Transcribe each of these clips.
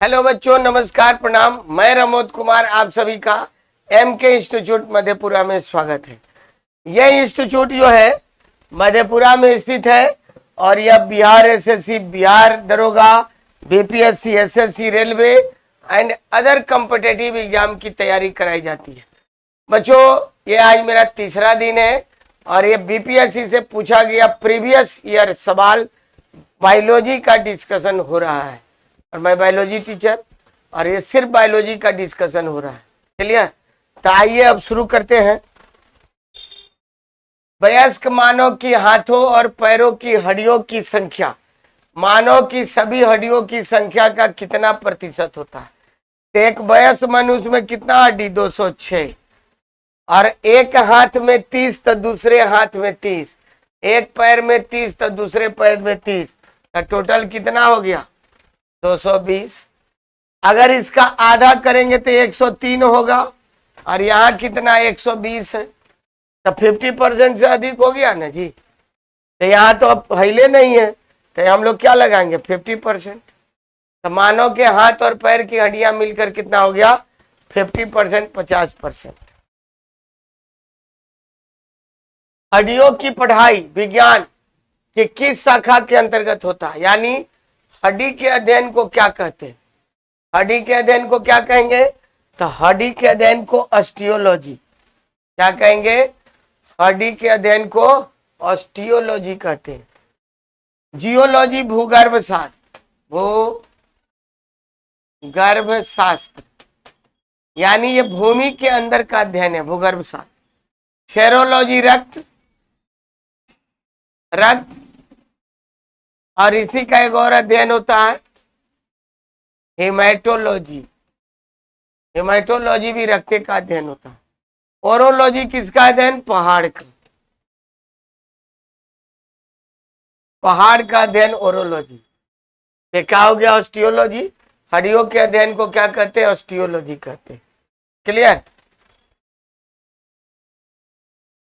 Hello बच्चों, नमस्कार, प्रणाम। मैं रमोद कुमार आप सभी का एमके इंस्टीट्यूट मधेपुरा में स्वागत है। यह इंस्टीट्यूट जो है मधेपुरा में स्थित है और यह बिहार एसएससी, बिहार दरोगा, BPSC, SSC, railway and other competitive exam की तैयारी कराई जाती है। बच्चों, ये आज मेरा तीसरा दिन है और ये बीपीएससी से पूछा गया प्रीवियस ईयर सवाल बायोलॉजी का डिस्कशन हो रहा है और मैं बायोलॉजी टीचर और ये सिर्फ बायोलॉजी का डिस्कशन हो रहा है। चलिए तो आइए अब शुरू करते हैं। वयस्क मानव की हाथों और पैरों की हड्डियों की संख्या मानव की सभी हड्डियों की संख्या का कितना प्रतिशत होता है? तो एक वयस्क मनुष्य में कितना हड्डी? 206। और एक हाथ में 30 तो दूसरे हाथ में 30, एक पैर में 30 तो दूसरे पैर में 30, तो टोटल कितना हो गया? 220। अगर इसका आधा करेंगे तो 103 होगा और यहाँ कितना? 120 है, तो 50% से अधिक हो गया ना जी। तो यहाँ तो अब हिले नहीं है, तो हम लोग क्या लगाएंगे? 50%। तो मानव के हाथ और पैर की हड्डियां मिलकर कितना हो गया? 50%, 50%। हड्डियों की पढ़ाई विज्ञान की किस शाखा के अंतर्गत होता है? यानी हड्डी के अध्ययन को क्या कहते हैं? हड्डी के अध्ययन को क्या कहेंगे? तो हड्डी के अध्ययन को ऑस्टियोलॉजी। क्या कहेंगे? हड्डी के अध्ययन को ऑस्टियोलॉजी कहते हैं। जियोलॉजी भूगर्भ शास्त्र, भूगर्भ शास्त्र यानी ये भूमि के अंदर का अध्ययन है, भूगर्भ शास्त्र। सेरोलॉजी रक्त और इसी का एक और अध्ययन होता है हेमाटोलॉजी। हेमाटोलॉजी भी रक्त का अध्ययन होता है। ओरोलॉजी किसका अध्ययन? पहाड़ का। पहाड़ का अध्ययन ओरोलॉजी। क्या हो गया? ऑस्टियोलॉजी। हड्डियों के अध्ययन को क्या कहते हैं? ऑस्टियोलॉजी कहते हैं। क्लियर?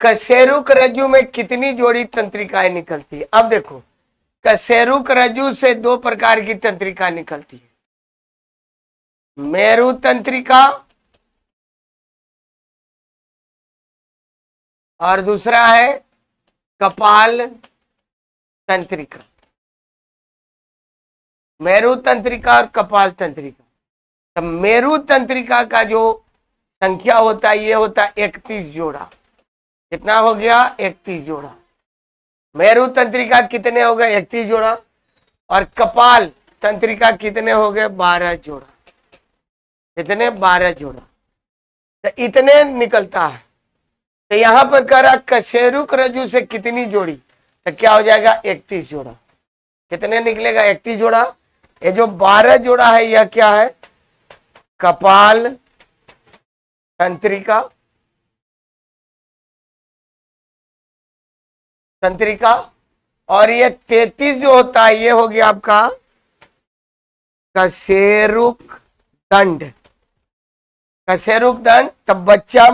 कशेरुक रज्जु में कितनी जोड़ी तंत्रिकाएं निकलती है? अब देखो, कशेरुक रज्जु से दो प्रकार की तंत्रिका निकलती है, मेरु तंत्रिका और दूसरा है कपाल तंत्रिका। मेरु तंत्रिका और कपाल तंत्रिका। तो मेरु तंत्रिका का जो संख्या होता है ये होता है 31 जोड़ा। कितना हो गया? 31 जोड़ा। मेरु तंत्रिका कितने हो गए? 31 जोड़ा। और कपाल तंत्रिका कितने हो गए? 12 जोड़ा। कितने? 12 जोड़ा। तो इतने निकलता है। तो यहां पर कह रहा कशेरुक रज्जु से कितनी जोड़ी? तो क्या हो जाएगा? 31 जोड़ा। कितने निकलेगा? 31 जोड़ा। ये जो 12 जोड़ा है यह क्या है? कपाल तंत्रिका और ये 33 जो होता है ये हो गया आपका कशेरुक दंड। कशेरुक दंड। तब बच्चा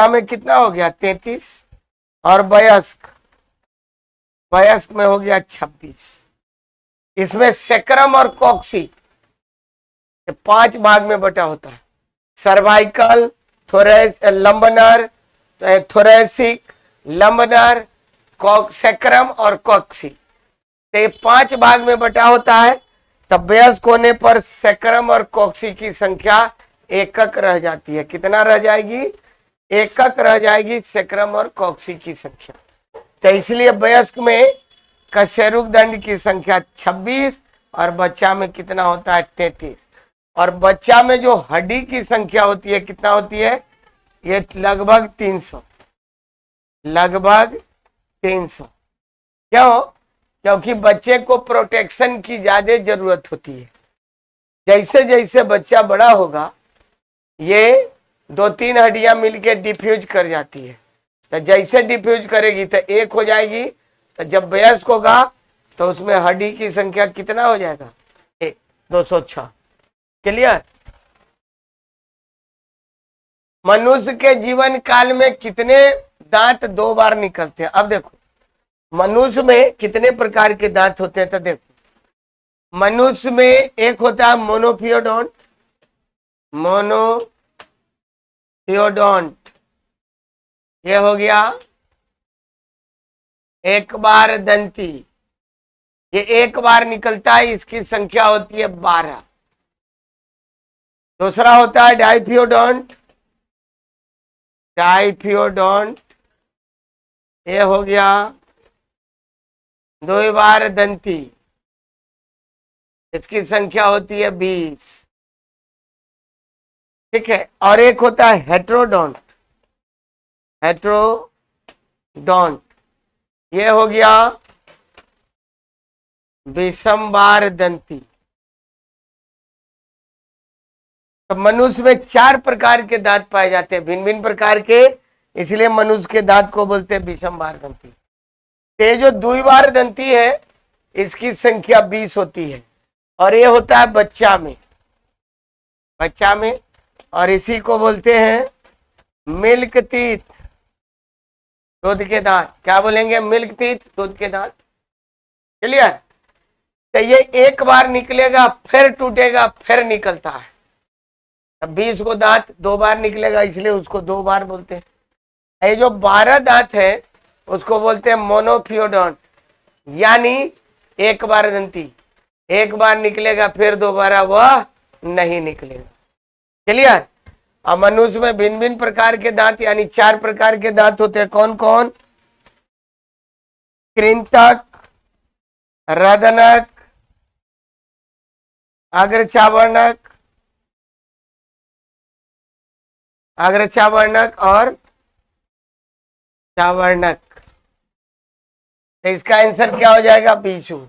में कितना हो गया? 33 और वयस्क में हो गया 26। इसमें सेक्रम और कॉक्सी 5 भाग में बटा होता है। सर्वाइकल, लंबनर, थोरेसिक, लंबनर, सेक्रम और कॉक्सी। तो ये 5 भाग में बटा होता है। तब वयस्क होने पर सेक्रम और कॉक्सी की संख्या एकक रह जाती है। कितना रह जाएगी? एकक रह जाएगी सेक्रम और कॉक्सी की संख्या। तो इसलिए वयस्क में कशेरुक दंड की संख्या 26 और बच्चा में कितना होता है? 33। और बच्चा में जो हड्डी की संख्या होती है कितना होती है? ये लगभग 300। लगभग 300। क्यों? क्योंकि बच्चे को प्रोटेक्शन की ज्यादा जरूरत होती है। जैसे जैसे बच्चा बड़ा होगा ये 2-3 हड्डियां मिलके डिफ्यूज कर जाती है। तो जैसे डिफ्यूज करेगी तो एक हो जाएगी। तो जब वयस्क होगा तो उसमें हड्डी की संख्या कितना हो जाएगा? 206। क्लियर? मनुष्य के जीवन काल में कितने दांत 2 बार निकलते हैं? अब देखो, मनुष्य में कितने प्रकार के दांत होते हैं? तो देखो, मनुष्य में एक होता है मोनोफियोडोंट, मोनोफियोडोंट, ये हो गया एक बार दंती, ये एक बार निकलता है, इसकी संख्या होती है 12। दूसरा होता है डाइफियोडोंट, डाइफियोडोंट, ये हो गया 2 बार दंती, इसकी संख्या होती है 20। ठीक है। और एक होता है हेट्रोडोंट, हेट्रोडोंट, ये हो गया विषमवार दंती। तो मनुष्य में 4 प्रकार के दांत पाए जाते हैं, भिन्न भिन्न प्रकार के, इसलिए मनुष्य के दांत को बोलते हैं विषमवार दंती। ये जो द्विवार दंती है इसकी संख्या 20 होती है, और ये होता है बच्चा में, बच्चा में, और इसी को बोलते हैं मिल्क टीथ, दूध के दांत। क्या बोलेंगे? मिल्क टीथ, दूध के दांत। क्लियर? तो ये एक बार निकलेगा फिर टूटेगा फिर निकलता है। अब 20 को दांत 2 बार निकलेगा, इसलिए उसको 2 बार बोलते हैं। ये जो 12 दांत है उसको बोलते हैं मोनोफियोडोंट, यानी एक बार दंती, एक बार निकलेगा फिर दोबारा वह नहीं निकलेगा। क्लियर? अब मनुष्य में भिन्न भिन्न प्रकार के दांत यानी 4 प्रकार के दांत होते हैं। कौन कौन? कृंतक, रदनक, अग्रचावर्णक, अग्रचावर्णक और चावर्णक। तो इसका आंसर क्या हो जाएगा? 20।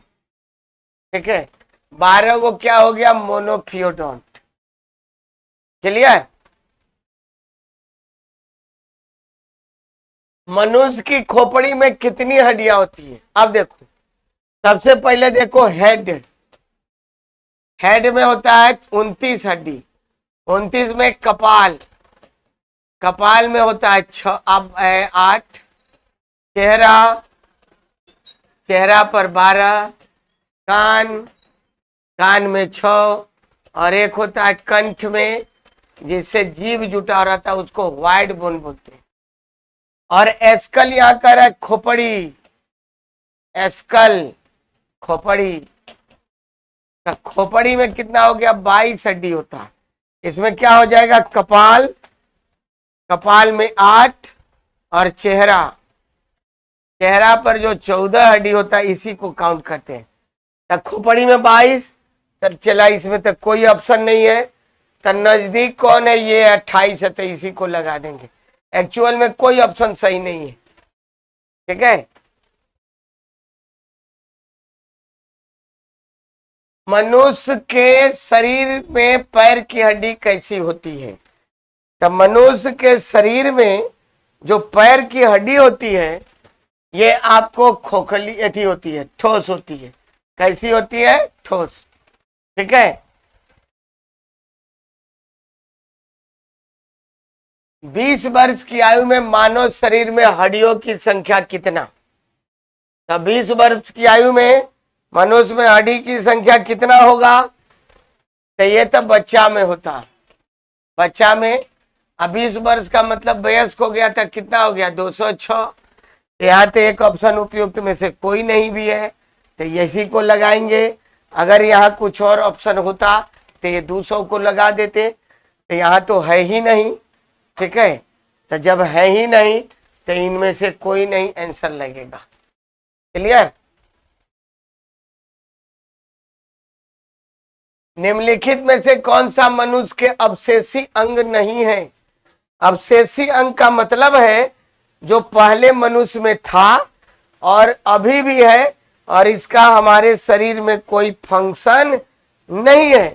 ठीक है। 12 को क्या हो गया? मोनोफियोडोंट। क्लियर? मनुष्य की खोपड़ी में कितनी हड्डियां होती है? अब देखो, सबसे पहले देखो हेड, हेड में होता है 29 हड्डी, 29 में कपाल, कपाल में होता है 8, चेहरा, चेहरा पर 12, कान, कान में 6, और एक होता है कंठ में जिससे जीभ जुटा रहता है, उसको वाइड बोन बोलते हैं। और एस्कल यहाँ कर है खोपड़ी, एस्कल खोपड़ी, तो खोपड़ी में कितना हो गया? 22 हड्डी होता है। इसमें क्या हो जाएगा? कपाल, कपाल में 8, और चेहरा, चेहरा पर जो 14 हड्डी होता है इसी को काउंट करते हैं। तो खोपड़ी में 22, तो चला इसमें तो कोई ऑप्शन नहीं है, तो नजदीक कौन है? ये 28 है, तो इसी को लगा देंगे। एक्चुअल में कोई ऑप्शन सही नहीं है। ठीक है। मनुष्य के शरीर में पैर की हड्डी कैसी होती है? तो मनुष्य के शरीर में जो पैर की हड्डी होती है ये आपको खोखली ऐसी होती है, ठोस होती है। कैसी होती है? ठोस। ठीक है। 20 वर्ष की आयु में मानव शरीर में हड्डियों की संख्या कितना? तो 20 वर्ष की आयु में मनुष्य में हड्डी की संख्या कितना होगा? तो ये तो बच्चा में होता, बच्चा में। अब 20 वर्ष का मतलब वयस्क हो गया था, कितना हो गया? 206। यहाँ तो एक ऑप्शन उपयुक्त में से कोई नहीं भी है, तो इसी को लगाएंगे। अगर यहाँ कुछ और ऑप्शन होता तो ये 200 को लगा देते, तो यहाँ तो है ही नहीं। ठीक है। तो जब है ही नहीं तो इनमें से कोई नहीं आंसर लगेगा। क्लियर? निम्नलिखित में से कौन सा मनुष्य के अवशेषी अंग नहीं है? अवशेषी अंग का मतलब है जो पहले मनुष्य में था और अभी भी है, और इसका हमारे शरीर में कोई फंक्शन नहीं है।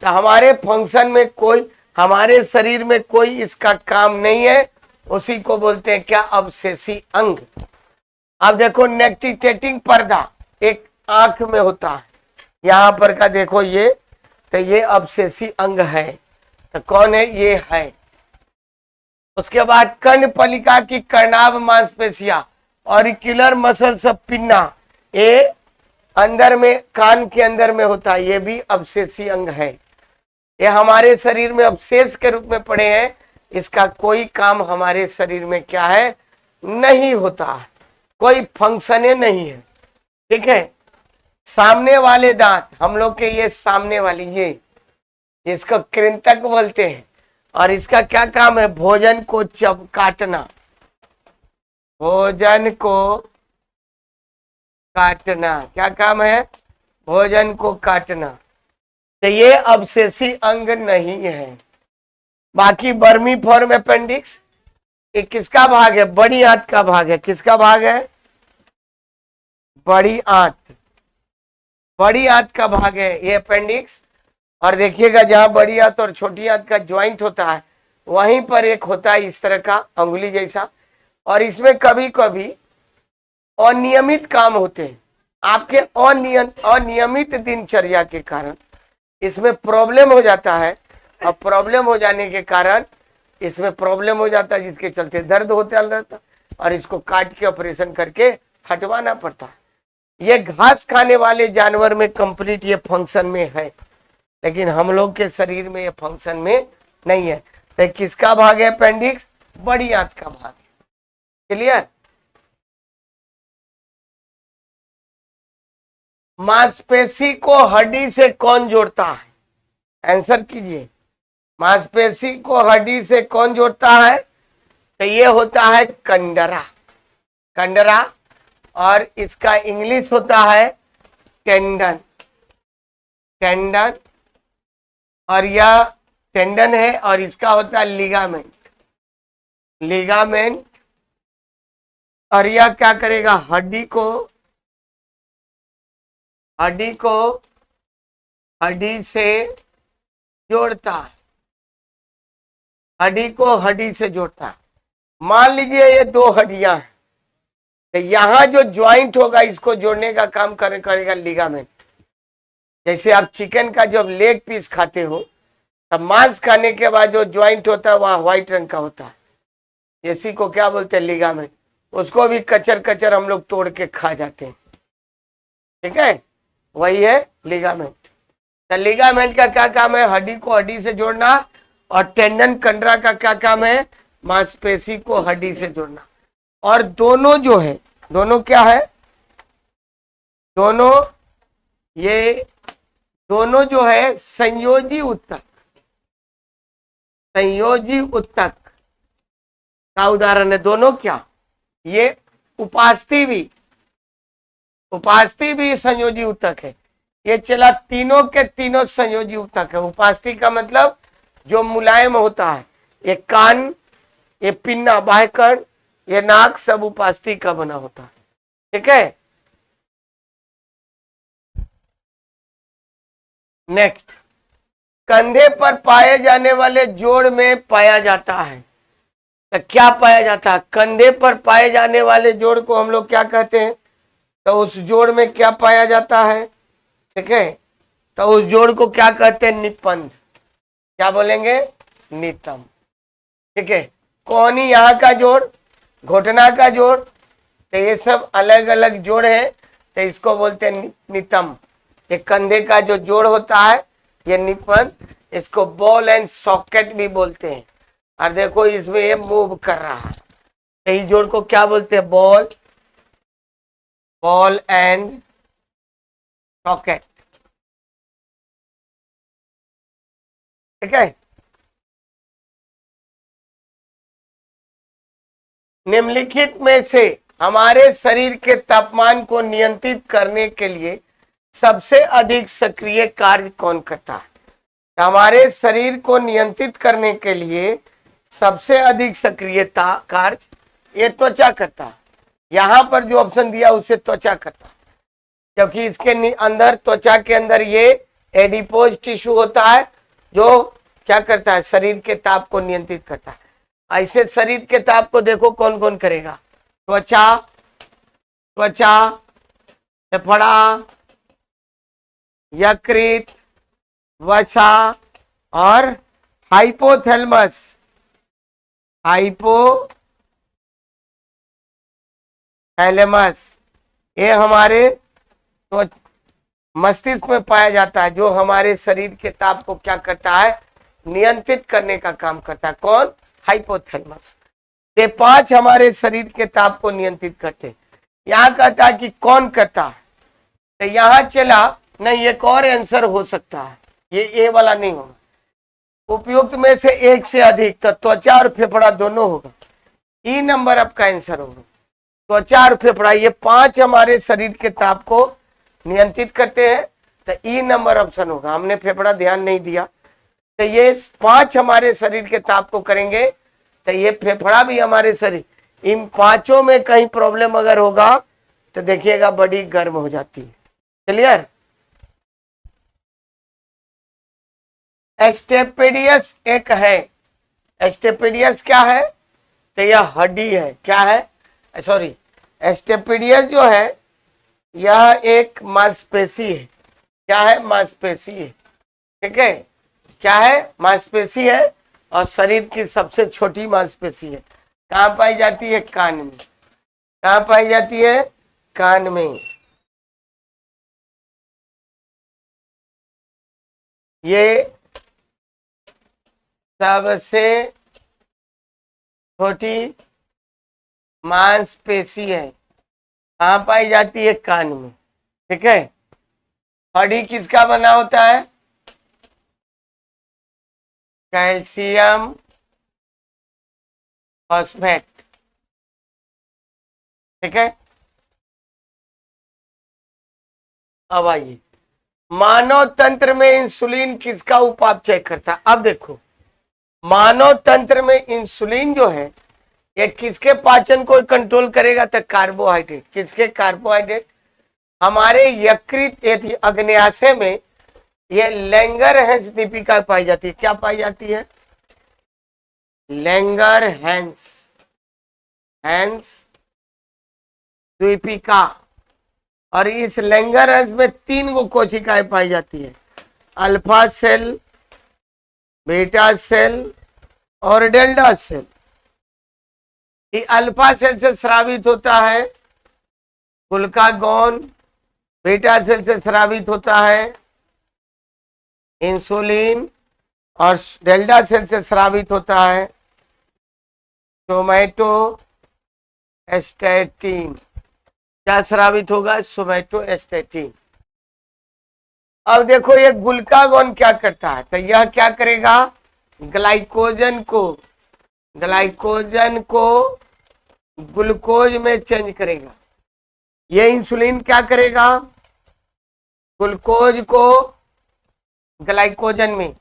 तो हमारे फंक्शन में कोई, हमारे शरीर में कोई इसका काम नहीं है, उसी को बोलते हैं क्या? अवशेषी अंग। अब देखो नेक्टिटेटिंग पर्दा एक आंख में होता है, यहां पर का देखो ये, तो ये अवशेषी अंग है। तो कौन है? ये है। उसके बाद कर्णपलिका की कर्णाभ मांसपेशियां, ऑरिक्यूलर मसल्स ऑफ पिन्ना, ये अंदर में, कान के अंदर में होता है, ये भी अवशेषी अंग है। ये हमारे शरीर में अवशेष के रूप में पड़े हैं, इसका कोई काम हमारे शरीर में क्या है, नहीं होता है, कोई फंक्शन नहीं है। ठीक है। सामने वाले दांत हम लोग के, ये सामने वाली, ये इसको कृंतक बोलते हैं, और इसका क्या काम है, भोजन को काटना, भोजन को काटना। क्या काम है, भोजन को काटना। तो ये अवशेषी अंग नहीं है। बाकी बर्मी फॉर्म अपेंडिक्स, ये किसका भाग है, बड़ी आंत का भाग है। किसका भाग है, बड़ी आंत, बड़ी आंत का भाग है ये अपेंडिक्स। और देखिएगा जहां बड़ी आंत और छोटी आंत का ज्वाइंट होता है, वहीं पर एक होता है इस तरह का अंगुली जैसा, और इसमें कभी कभी अनियमित काम होते हैं। आपके अनियमित दिनचर्या के कारण इसमें प्रॉब्लम हो जाता है, और प्रॉब्लम हो जाने के कारण इसमें प्रॉब्लम हो जाता है, जिसके चलते दर्द होता रहता, और इसको काट के ऑपरेशन करके हटवाना पड़ता है। ये घास खाने वाले जानवर में कंप्लीट ये फंक्शन में है, लेकिन हम लोग के शरीर में ये फंक्शन में नहीं है। तो किसका भाग है अपेंडिक्स, बड़ी आंत का भाग है। क्लियर। मांसपेशी को हड्डी से कौन जोड़ता है, आंसर कीजिए। मांसपेशी को हड्डी से कौन जोड़ता है, तो ये होता है कंडरा, कंडरा, और इसका इंग्लिश होता है टेंडन, टेंडन, और यह टेंडन है, और इसका होता है लिगामेंट, लिगामेंट। और यह क्या करेगा, हड्डी को हड्डी से जोड़ता है, हड्डी को हड्डी से जोड़ता है। मान लीजिए ये दो हड्डियां हैं, तो यहां जो ज्वाइंट होगा इसको जोड़ने का काम करेगा लिगामेंट। जैसे आप चिकन का जब लेग पीस खाते हो, तब मांस खाने के बाद जो ज्वाइंट होता है वहां व्हाइट रंग का होता है, इसी को क्या बोलते हैं, लिगामेंट। उसको भी कचर कचर हम लोग तोड़ के खा जाते हैं। ठीक है, वही है लिगामेंट। तो लिगामेंट का क्या काम है, हड्डी को हड्डी से जोड़ना, और टेंडन कंडरा का क्या काम है, मांसपेशी को हड्डी से जोड़ना। और दोनों जो है, दोनों क्या है, दोनों, ये दोनों जो है संयोजी उत्तक, संयोजी उत्तक का उदाहरण है दोनों। क्या, ये उपास्थि भी संयोजी उत्तक है। ये चला, तीनों के तीनों संयोजी उत्तक है। उपास्थि का मतलब जो मुलायम होता है, ये कान, ये पिन्ना, बाह्यकर्ण, ये नाक, सब उपास्थि का बना होता है। ठीक है। नेक्स्ट, कंधे पर पाए जाने वाले जोड़ में पाया जाता है। तो क्या पाया जाता है, कंधे पर पाए जाने वाले जोड़ को हम लोग क्या कहते हैं, तो उस जोड़ में क्या पाया जाता है। ठीक है, तो उस जोड़ को क्या कहते हैं, निपंध। क्या बोलेंगे, नितम। ठीक है, कोहनी यहाँ का जोड़, घुटना का जोड़, तो ये सब अलग अलग जोड़ है, तो इसको बोलते हैं नितम। ये कंधे का जो जोड़ होता है ये निपंध, इसको बॉल एंड सॉकेट भी बोलते हैं। और देखो इसमें ये मूव कर रहा है, तो इस जोड़ को क्या बोलते हैं, बॉल एंड सॉकेट। ठीक है। निम्नलिखित में से हमारे शरीर के तापमान को नियंत्रित करने के लिए सबसे अधिक सक्रिय कार्य कौन करता है। तो हमारे शरीर को नियंत्रित करने के लिए सबसे अधिक सक्रियता कार्य ये त्वचा करता है। यहां पर जो ऑप्शन दिया उसे त्वचा करता है, क्योंकि इसके अंदर, त्वचा के अंदर ये एडिपोज टिश्यू होता है जो क्या करता है, शरीर के ताप को नियंत्रित करता है। ऐसे शरीर के ताप को देखो कौन कौन करेगा, त्वचा, फेफड़ा, यकृत, वसा और हाइपोथैलेमस। ये हमारे मस्तिष्क में पाया जाता है, जो हमारे शरीर के ताप को क्या करता है, नियंत्रित करने का काम करता है। कौन? हाइपोथैलेमस। ये 5 हमारे शरीर के ताप को नियंत्रित करते हैं। यहाँ कहता है कि कौन करता है, तो यहाँ चला नहीं, एक और आंसर हो सकता है, ये वाला नहीं होगा। उपयुक्त में से एक से अधिक, तो त्वचा और फेफड़ा दोनों होगा। ई नंबर आपका आंसर होगा, त्वचा और फेफड़ा, ये 5 हमारे शरीर के ताप को नियंत्रित करते हैं, तो ई नंबर ऑप्शन होगा। हमने फेफड़ा ध्यान नहीं दिया, तो ये 5 हमारे शरीर के ताप को करेंगे, तो ये फेफड़ा भी हमारे शरीर, इन 5 में कहीं प्रॉब्लम अगर होगा तो देखिएगा बॉडी गर्म हो जाती है। क्लियर? एस्टेपेडियस एक है, एस्टेपेडियस क्या है, तो यह हड्डी है। क्या है? सॉरी, एस्टेपेडियस जो है यह एक मांसपेशी है। क्या है? मांसपेशी है। ठीक है, क्या है? मांसपेशी है, और शरीर की सबसे छोटी मांसपेशी है। कहाँ पाई जाती है? कान में। कहाँ पाई जाती है? कान में। ये सबसे छोटी मांसपेशी है। कहाँ पाई जाती है? कान में। ठीक है, हड्डी किसका बना होता है? Calcium phosphate. ठीक है, अब आइए, मानव तंत्र में इंसुलिन किसका उपापचय करता है? अब देखो, मानव तंत्र में इंसुलिन जो है ये किसके पाचन को कंट्रोल करेगा? तो कार्बोहाइड्रेट। किसके? कार्बोहाइड्रेट। हमारे यकृत अग्न्याशय में ये लैंगरहैंस दीपिका पाई जाती है। क्या पाई जाती है? लैंगरहैंस दीपिका। और इस लैंगरहैंस में 3 गो कोशिकाएं पाई जाती है, अल्फा सेल, बीटा सेल और डेल्टा सेल। ये अल्फा सेल से स्रावित होता है ग्लूकागॉन, बीटा सेल से स्रावित होता है इंसुलिन, और डेल्टा सेल से स्रावित होता है सोमैटोस्टैटिन। क्या स्रावित होगा? सोमैटोस्टैटिन। अब देखो ये ग्लूकागॉन क्या करता है, तो यह क्या करेगा? ग्लाइकोजन को ग्लूकोज में चेंज करेगा। ये इंसुलिन क्या करेगा? ग्लूकोज को ग्लाइकोजन में।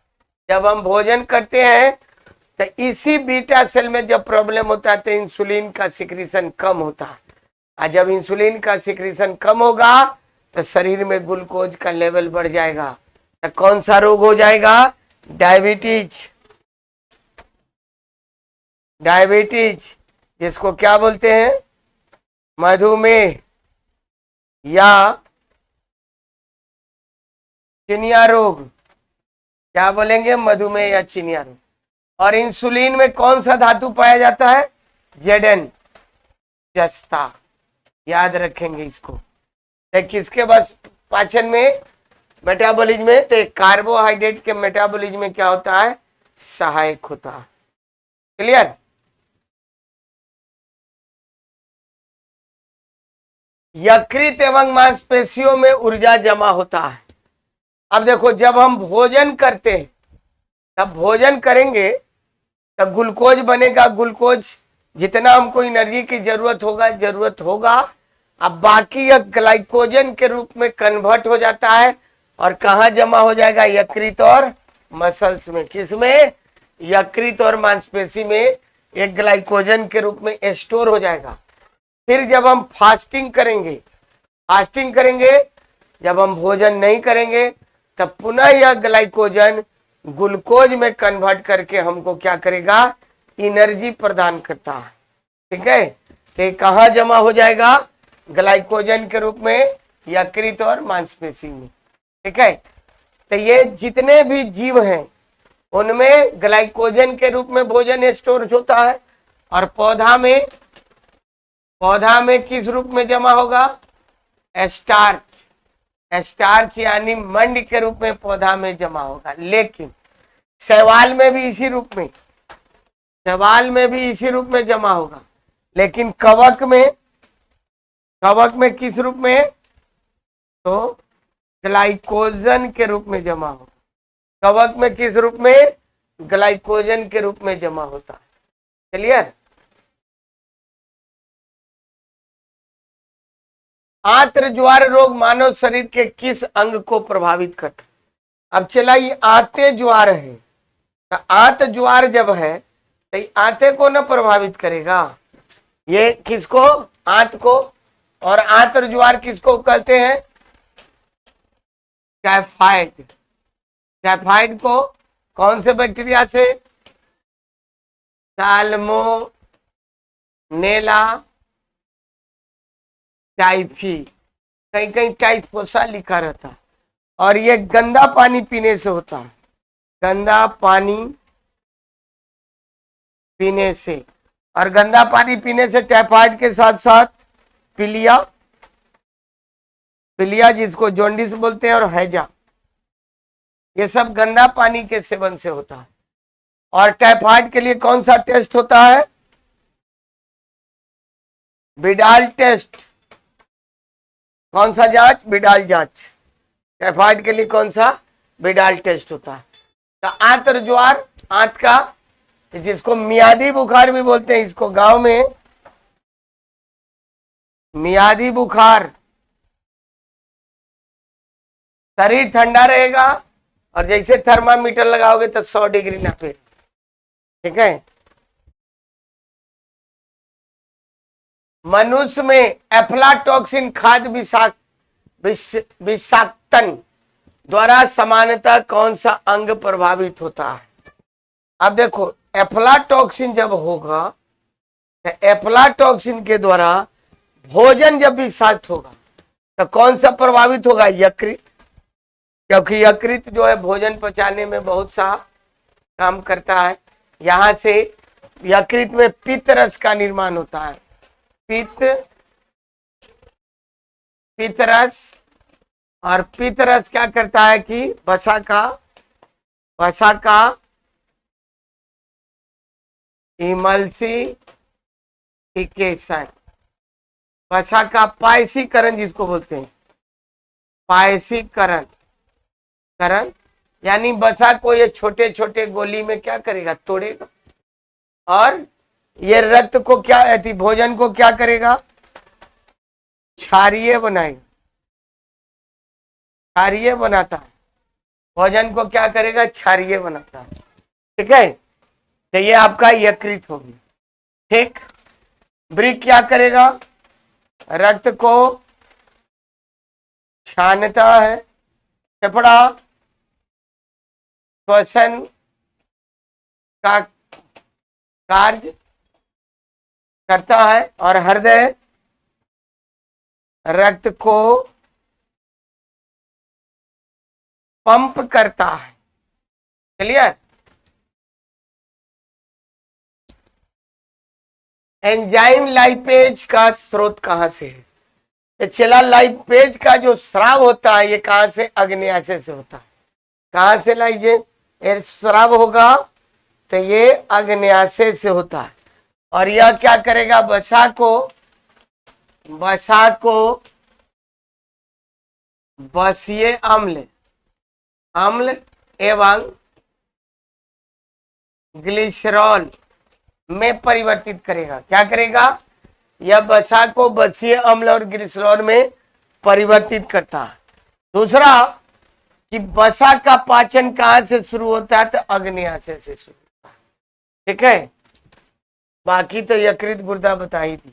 जब हम भोजन करते हैं तो इसी बीटा सेल में जब प्रॉब्लम होता है तो इंसुलिन का सिक्रीशन कम होता है, और जब इंसुलिन का सिक्रीशन कम होगा तो शरीर में ग्लूकोज का लेवल बढ़ जाएगा, तो कौन सा रोग हो जाएगा? डायबिटीज। जिसको क्या बोलते हैं? मधुमेह या चिनिया रोग। क्या बोलेंगे? मधुमेह या चिनिया रोग। और इंसुलिन में कौन सा धातु पाया जाता है? Zn, जस्ता। याद रखेंगे इसको। किसके बस पाचन में, मेटाबॉलिज्म में, तो कार्बोहाइड्रेट के मेटाबॉलिज्म में क्या होता है? सहायक होता है। क्लियर? यकृत एवं मांसपेशियों में ऊर्जा जमा होता है। अब देखो, जब हम भोजन करते हैं तब भोजन करेंगे तब ग्लूकोज बनेगा। ग्लूकोज जितना हमको एनर्जी की जरूरत होगा, अब बाकी यह ग्लाइकोजन के रूप में कन्वर्ट हो जाता है, और कहाँ जमा हो जाएगा? यकृत और मसल्स में। किसमें? यकृत और मांसपेशी में एक ग्लाइकोजन के रूप में स्टोर हो जाएगा। फिर जब हम फास्टिंग करेंगे, जब हम भोजन नहीं करेंगे तब पुनः यह ग्लाइकोजन ग्लूकोज में कन्वर्ट करके हमको क्या करेगा? एनर्जी प्रदान करता है। ठीक है, तो कहाँ जमा हो जाएगा? ग्लाइकोजन के रूप में यकृत और मांसपेशी में। ठीक है, तो ये जितने भी जीव हैं उनमें ग्लाइकोजन के रूप में भोजन स्टोर होता है, और पौधा में किस रूप में जमा होगा? स्टार्च। स्टार्च यानी मंड के रूप में पौधा में जमा होगा। लेकिन शैवाल में भी इसी रूप में, शैवाल में भी इसी रूप में जमा होगा। लेकिन कवक में, कवक में किस रूप में? तो ग्लाइकोजन के रूप में जमा होगा। कवक में किस रूप में? ग्लाइकोजन के रूप में जमा होता है। क्लियर? आंत्र ज्वार रोग मानव शरीर के किस अंग को प्रभावित करता है? अब चला, ये आंते ज्वार है, तो आंत ज्वार जब है तो आंते को न प्रभावित करेगा, ये किसको? आंत को। और आंत्र ज्वार किसको कहते हैं? टाइफाइड। टाइफाइड को कौन से बैक्टीरिया से? साल्मोनेला टाइफी, कहीं कहीं टाइफोसा लिखा रहता है। और ये गंदा पानी पीने से होता है, गंदा पानी पीने से। और गंदा पानी पीने से टाइफाइड के साथ साथ पीलिया, पीलिया जिसको जॉन्डिस बोलते हैं, और हैजा, ये सब गंदा पानी के सेवन से होता है। और टाइफाइड के लिए कौन सा टेस्ट होता है? Widal test. कौन सा जांच? बिडाल जांच। टाइफाइड के लिए कौन सा? बिडाल टेस्ट होता है। तो आंत्र ज्वार, आंत का, जिसको मियादी बुखार भी बोलते हैं, इसको गांव में मियादी बुखार। शरीर ठंडा रहेगा और जैसे थर्मामीटर लगाओगे तो 100 डिग्री नापे। ठीक है? मनुष्य में एफ्लाटॉक्सिन खाद्य विषाक्तन द्वारा सामान्यतः कौन सा अंग प्रभावित होता है? अब देखो, एफ्लाटॉक्सिन जब होगा तो एफ्लाटॉक्सिन के द्वारा भोजन जब विषाक्त होगा तो कौन सा प्रभावित होगा? यकृत। क्योंकि यकृत जो है भोजन पचाने में बहुत सा काम करता है। यहां से यकृत में पित्त रस का निर्माण होता है। पित्त रस। और पित्त रस क्या करता है कि वसा का इमल्सिफिकेशन, वसा का पायसीकरण जिसको बोलते हैं, पायसीकरण यानी वसा को ये छोटे छोटे गोली में क्या करेगा? तोड़ेगा। और ये रक्त को क्या, भोजन को क्या करेगा? क्षारीय बनाएगा, क्षारीय बनाता है। भोजन को क्या करेगा? क्षारीय बनाता है। ठीक है? तो ये आपका यकृत होगी। ठीक? वृक्क क्या करेगा? रक्त को छानता है। फेफड़ा श्वसन का कार्य करता है। और हृदय रक्त को पंप करता है। क्लियर? एंजाइम लाइपेज का स्रोत कहां से है? तो चला, लाइपेज का जो स्राव होता है ये कहां से? अग्न्याशय से होता है। कहां से लाइजे स्राव होगा? तो ये अग्न्याशय से होता है। और यह क्या करेगा? वसा को वसीय अम्ल एवं ग्लिसरॉल में परिवर्तित करेगा। क्या करेगा? यह वसा को वसीय अम्ल और ग्लिसरॉल में परिवर्तित करता है। दूसरा कि वसा का पाचन कहां से शुरू होता है? तो अग्न्याशय से शुरू होता है। ठीक है? बाकी तो यकृत गुर्दा बता ही दी।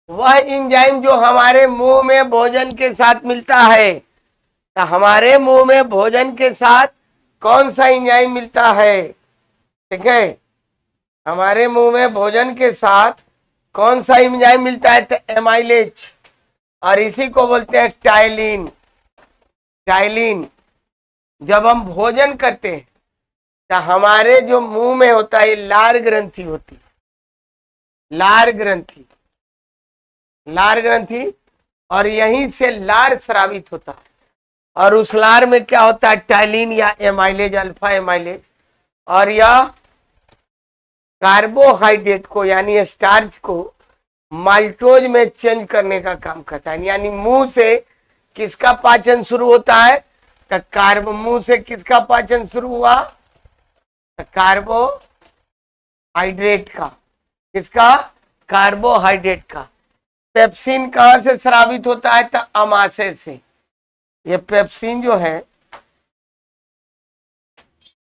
वह एंजाइम जो हमारे मुंह में भोजन के साथ मिलता है, तो हमारे मुंह में भोजन के साथ कौन सा एंजाइम मिलता है? ठीक है? हमारे मुंह में भोजन के साथ कौन सा एंजाइम मिलता है? तो एमाइलेज। और इसी को बोलते हैं टाइलिन। टाइलिन। जब हम भोजन करते हैं तो हमारे जो मुंह में होता है लार ग्रंथि होती है, लार ग्रंथि। लार ग्रंथि, और यहीं से लार स्रावित होता है, और उस लार में क्या होता है, टाइलिन या एमाइलेज, अल्फा एमाइलेज, और यह कार्बोहाइड्रेट को यानी स्टार्च को माल्टोज में चेंज करने का काम करता है। यानी मुंह से किसका पाचन शुरू होता है, तो मुंह से किसका पाचन शुरू हुआ, तो कार्बोहाइड्रेट का, किसका, कार्बोहाइड्रेट का। पेप्सिन कहां से स्रावित होता है, तो अमाशय से। ये पेप्सिन जो है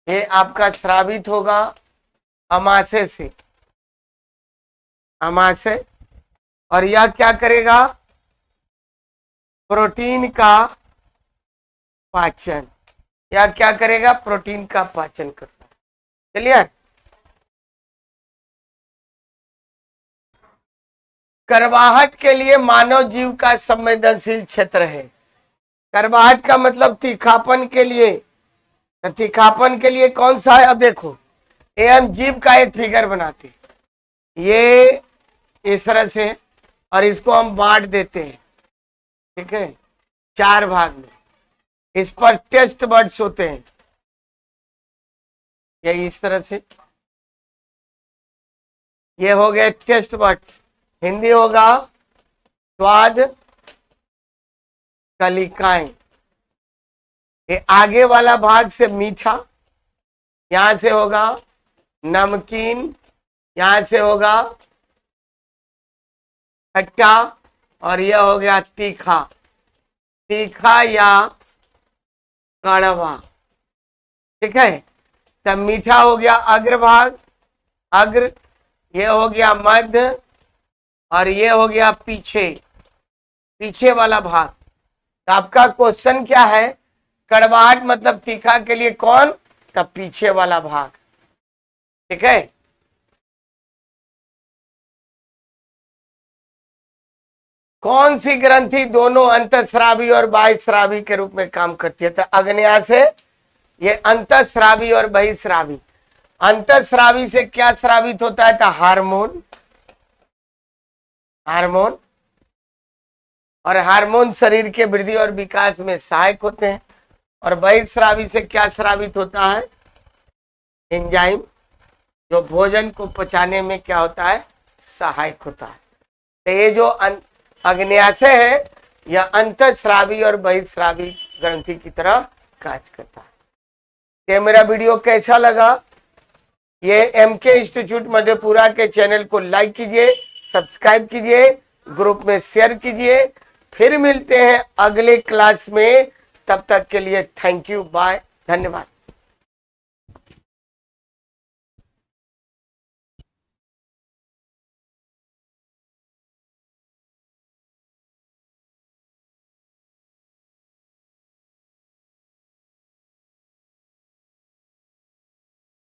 ये आपका स्रावित होगा अमाशय से, अमाशय, और यह क्या करेगा, प्रोटीन का पाचन, या क्या करेगा, प्रोटीन का पाचन करता है। क्लियर। कर्वाहट के लिए मानव जीव का संवेदनशील क्षेत्र है। कर्वाहट का मतलब तीखापन के लिए, तो तीखापन के लिए कौन सा है, अब देखो ये हम जीव का एक फिगर बनाते हैं, ये इस तरह से, और इसको हम बांट देते हैं, ठीक है, 4 भाग में। इस पर टेस्ट बर्ड्स होते हैं, ये इस तरह से, ये हो गए टेस्ट बर्ड्स, हिंदी होगा स्वाद कलिकाएं। ये आगे वाला भाग से मीठा, यहां से होगा नमकीन, यहां से होगा खट्टा, और यह हो गया तीखा, तीखा या कड़वा, ठीक है। तब मीठा हो गया अग्रभाग, अग्र, ये हो गया मध्य, और ये हो गया पीछे, पीछे वाला भाग। तो आपका क्वेश्चन क्या है, कड़वाहट मतलब तीखा के लिए कौन, तब पीछे वाला भाग, ठीक है। कौन सी ग्रंथि दोनों अंतःस्रावी और बाह्यस्रावी के रूप में काम करती है, तो अग्न्याशय, ये अंतःस्रावी और बहिस्रावी। अंतःस्रावी से क्या स्रावित होता है, तो हार्मोन, हार्मोन, और हार्मोन शरीर के वृद्धि और विकास में सहायक होते हैं। और बहिस्रावी से क्या स्रावित होता है, एंजाइम, जो भोजन को पचाने में क्या होता है, सहायक होता है। तो ये जो अग्न्याशय है यह अंतःस्रावी और बहिस्रावी ग्रंथि की तरह कार्य करता है। ये मेरा वीडियो कैसा लगा, ये एमके इंस्टीट्यूट मधेपुरा के चैनल को लाइक कीजिए, सब्सक्राइब कीजिए, ग्रुप में शेयर कीजिए। फिर मिलते हैं अगले क्लास में, तब तक के लिए थैंक यू, बाय, धन्यवाद।